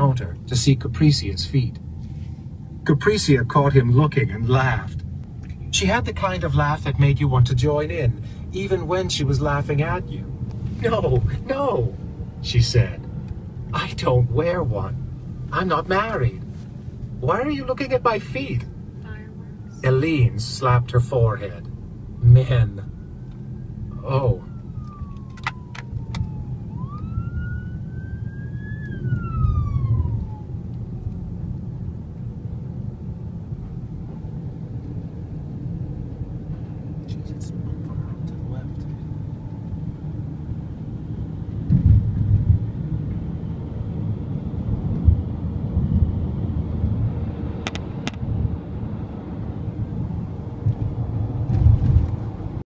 counter to see Capricia's feet. Capricia caught him looking and laughed. She had the kind of laugh that made you want to join in, even when she was laughing at you. "No, no," she said. "I don't wear one. I'm not married. Why are you looking at my feet?" Fireworks. Eileen slapped her forehead. "Men." "Oh,